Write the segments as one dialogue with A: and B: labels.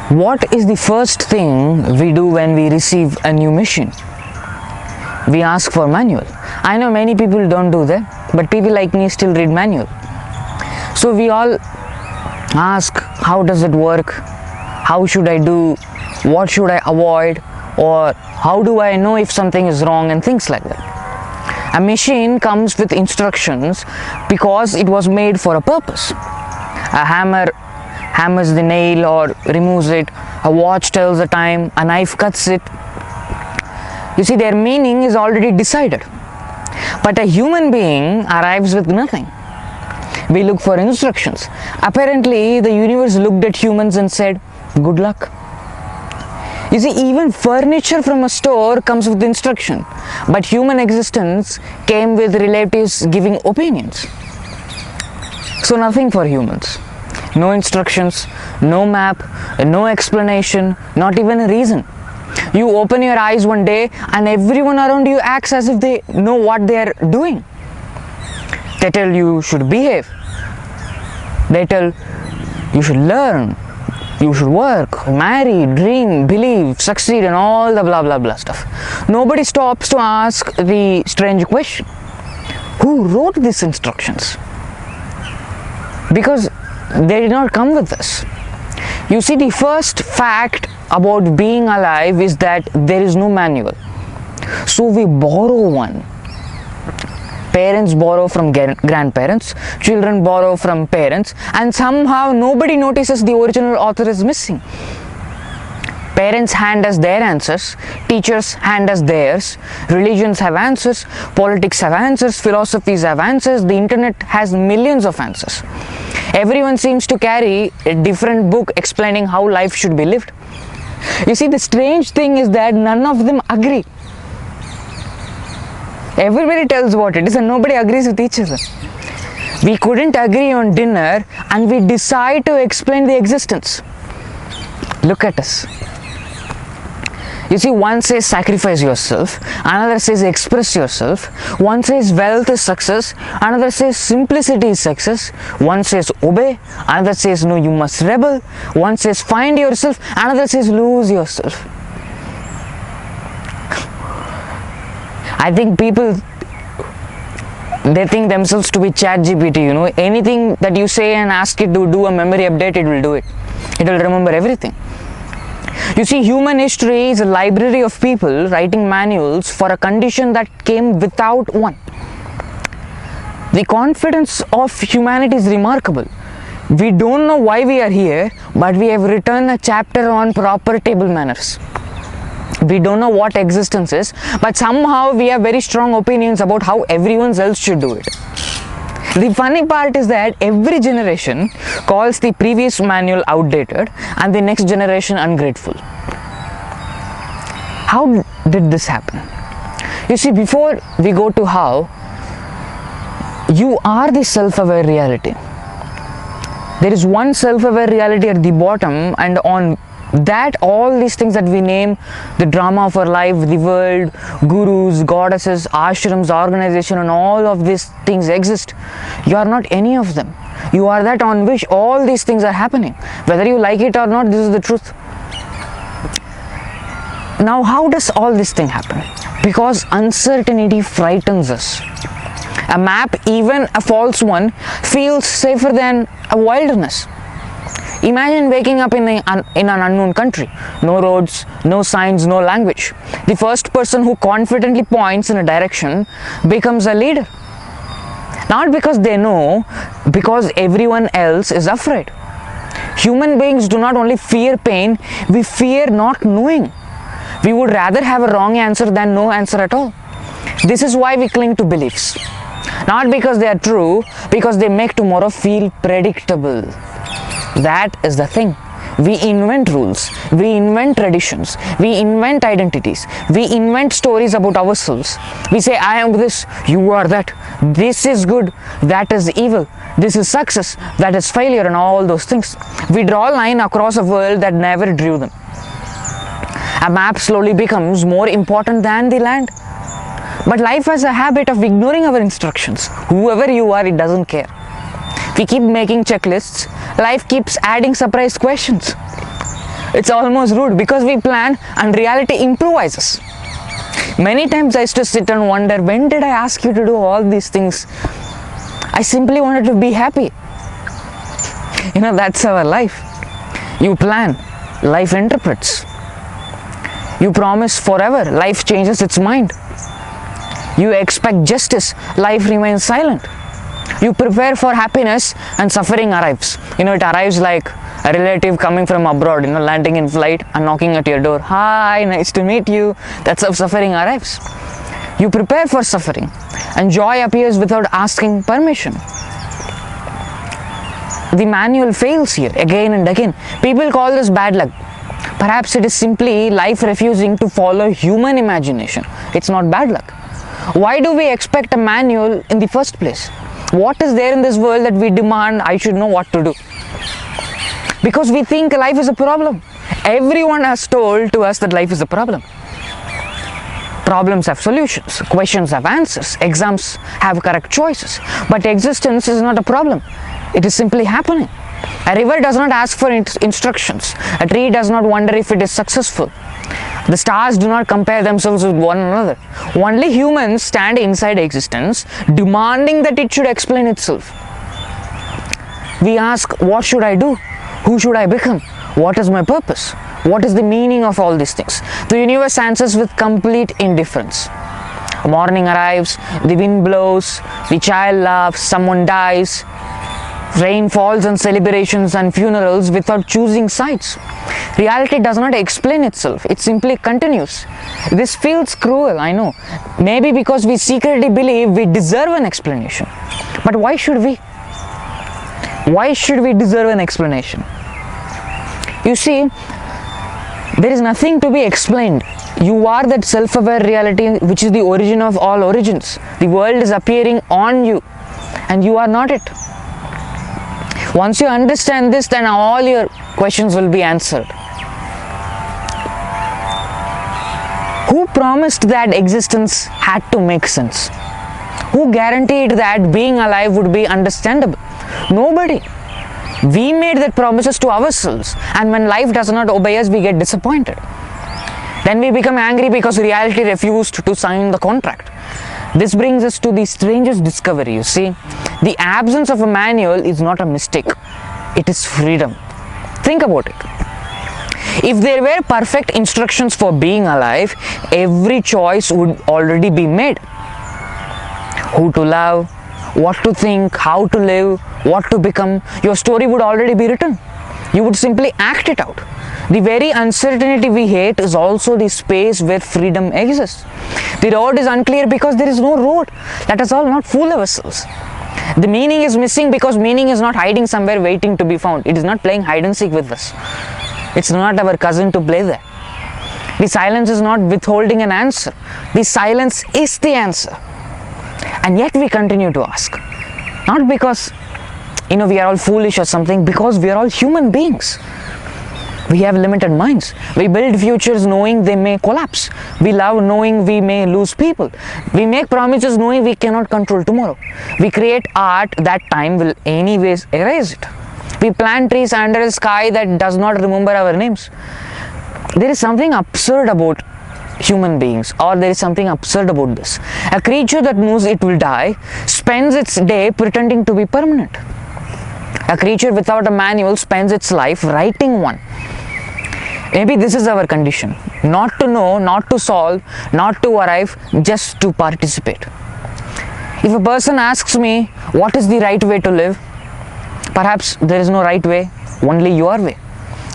A: What is the first thing we do when we receive a new machine? We ask for manual. I know many people don't do that, but people like me still read manual. So we all ask, how does it work? How should I do? What should I avoid? Or how do I know if something is wrong, and things like that. A machine comes with instructions because it was made for a purpose. A hammer hammers the nail or removes it. A watch tells the time. A knife cuts it. You see, their meaning is already decided. But a human being arrives with nothing. We look for instructions. Apparently, the universe looked at humans and said, good luck. You see, even furniture from a store comes with instruction. But human existence came with relatives giving opinions. So nothing for humans. No instructions, no map, no explanation, not even a reason. You open your eyes one day and everyone around you acts as if they know what they are doing. They tell you should behave. They tell you should learn, you should work, marry, dream, believe, succeed, and all the blah blah blah stuff. Nobody stops to ask the strange question: who wrote these instructions? Because they did not come with us. You see, the first fact about being alive is that there is no manual. So we borrow one. Parents borrow from grandparents, children borrow from parents, and somehow nobody notices the original author is missing. Parents hand us their answers, teachers hand us theirs, religions have answers, politics have answers, philosophies have answers, the internet has millions of answers. Everyone seems to carry a different book explaining how life should be lived. You see, the strange thing is that none of them agree. Everybody tells what it is and nobody agrees with each other. We couldn't agree on dinner and we decide to explain the existence. Look at us. You see, one says sacrifice yourself, another says express yourself, one says wealth is success, another says simplicity is success, one says obey, another says no, you must rebel, one says find yourself, another says lose yourself. I think people, they think themselves to be ChatGPT, you know, anything that you say and ask it to do a memory update, it will do it. It will remember everything. You see, human history is a library of people writing manuals for a condition that came without one. The confidence of humanity is remarkable. We don't know why we are here, but we have written a chapter on proper table manners. We don't know what existence is, but somehow we have very strong opinions about how everyone else should do it. The funny part is that every generation calls the previous manual outdated and the next generation ungrateful. How did this happen? You see, before we go to how, you are the self-aware reality. There is one self-aware reality at the bottom, and on that all these things that we name, the drama of our life, the world, gurus, goddesses, ashrams, organization, and all of these things exist. You are not any of them. You are that on which all these things are happening. Whether you like it or not, this is the truth. Now, how does all this thing happen? Because uncertainty frightens us. A map, even a false one, feels safer than a wilderness. Imagine waking up in an unknown country. No roads, no signs, no language. The first person who confidently points in a direction becomes a leader. Not because they know, because everyone else is afraid. Human beings do not only fear pain, we fear not knowing. We would rather have a wrong answer than no answer at all. This is why we cling to beliefs. Not because they are true, because they make tomorrow feel predictable. That is the thing. We invent rules, we invent traditions, we invent identities, we invent stories about ourselves. We say, I am this, you are that, this is good, that is evil, this is success, that is failure, and all those things. We draw a line across a world that never drew them. A map slowly becomes more important than the land. But life has a habit of ignoring our instructions. Whoever you are, it doesn't care. We keep making checklists, life keeps adding surprise questions. It's almost rude because we plan and reality improvises. Many times I used to sit and wonder, when did I ask you to do all these things? I simply wanted to be happy. That's our life. You plan, life interprets. You promise forever, life changes its mind. You expect justice, life remains silent. You prepare for happiness and suffering arrives. It arrives like a relative coming from abroad, landing in flight and knocking at your door. Hi, nice to meet you. That's how suffering arrives. You prepare for suffering and joy appears without asking permission. The manual fails here again and again. People call this bad luck. Perhaps it is simply life refusing to follow human imagination. It's not bad luck. Why do we expect a manual in the first place? What is there in this world that we demand I should know what to do? Because we think life is a problem. Everyone has told to us that life is a problem. Problems have solutions, questions have answers, exams have correct choices. But existence is not a problem. It is simply happening. A river does not ask for instructions. A tree does not wonder if it is successful. The stars do not compare themselves with one another. Only humans stand inside existence, demanding that it should explain itself. We ask, what should I do? Who should I become? What is my purpose? What is the meaning of all these things? The universe answers with complete indifference. Morning arrives, the wind blows, the child laughs, someone dies. Rain falls on celebrations and funerals without choosing sides. Reality does not explain itself, it simply continues. This feels cruel, I know. Maybe because we secretly believe we deserve an explanation. But why should we? Why should we deserve an explanation? You see, there is nothing to be explained. You are that self-aware reality which is the origin of all origins. The world is appearing on you and you are not it. Once you understand this, then all your questions will be answered. Who promised that existence had to make sense? Who guaranteed that being alive would be understandable? Nobody. We made that promises to ourselves, and when life does not obey us, we get disappointed. Then we become angry because reality refused to sign the contract. This brings us to the strangest discovery, you see. The absence of a manual is not a mistake. It is freedom. Think about it. If there were perfect instructions for being alive, every choice would already be made. Who to love, what to think, how to live, what to become, your story would already be written. You would simply act it out. The very uncertainty we hate is also the space where freedom exists. The road is unclear because there is no road. Let us all not fool ourselves. The meaning is missing because meaning is not hiding somewhere waiting to be found. It is not playing hide and seek with us. It's not our cousin to play there. The silence is not withholding an answer. The silence is the answer. And yet we continue to ask. Not because, we are all foolish or something, because we are all human beings. We have limited minds. We build futures knowing they may collapse. We love knowing we may lose people. We make promises knowing we cannot control tomorrow. We create art that time will anyways erase it. We plant trees under a sky that does not remember our names. There is something absurd about human beings, or there is something absurd about this. A creature that knows it will die spends its day pretending to be permanent. A creature without a manual spends its life writing one. Maybe this is our condition. Not to know, not to solve, not to arrive, just to participate. If a person asks me, what is the right way to live? Perhaps there is no right way, only your way.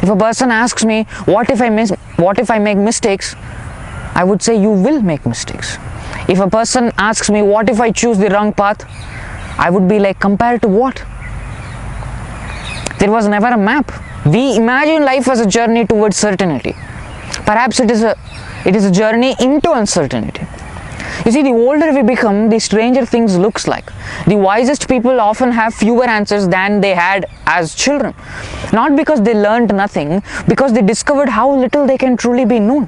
A: If a person asks me, what if I make mistakes? I would say you will make mistakes. If a person asks me, what if I choose the wrong path? I would be like, compared to what? There was never a map. We imagine life as a journey towards certainty. Perhaps it is a journey into uncertainty. You see, the older we become, the stranger things looks like. The wisest people often have fewer answers than they had as children. Not because they learned nothing, because they discovered how little they can truly be known.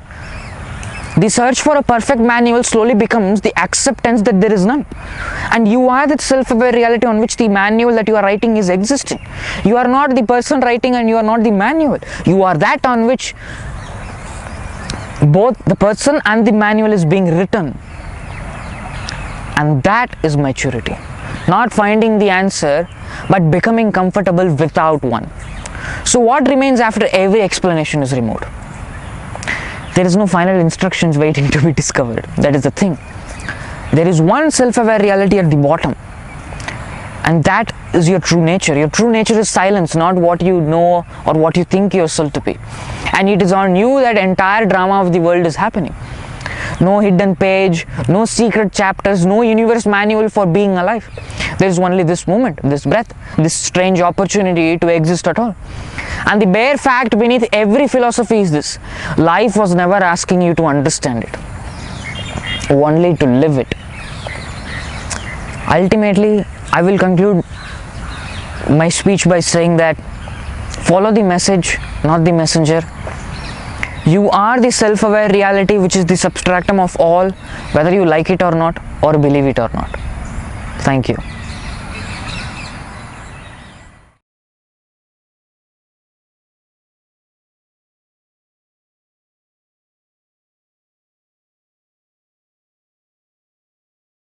A: The search for a perfect manual slowly becomes the acceptance that there is none. And you are that self-aware reality on which the manual that you are writing is existing. You are not the person writing and you are not the manual. You are that on which both the person and the manual is being written. And that is maturity. Not finding the answer, but becoming comfortable without one. So what remains after every explanation is removed? There is no final instructions waiting to be discovered. That is the thing. There is one self-aware reality at the bottom. And that is your true nature. Your true nature is silence, not what you know or what you think yourself to be. And it is on you that entire drama of the world is happening. No hidden page, no secret chapters, no universe manual for being alive. There is only this moment, this breath, this strange opportunity to exist at all. And the bare fact beneath every philosophy is this: life was never asking you to understand it, only to live it. Ultimately, I will conclude my speech by saying that follow the message, not the messenger. You are the self-aware reality which is the substratum of all, whether you like it or not, or believe it or not. Thank you.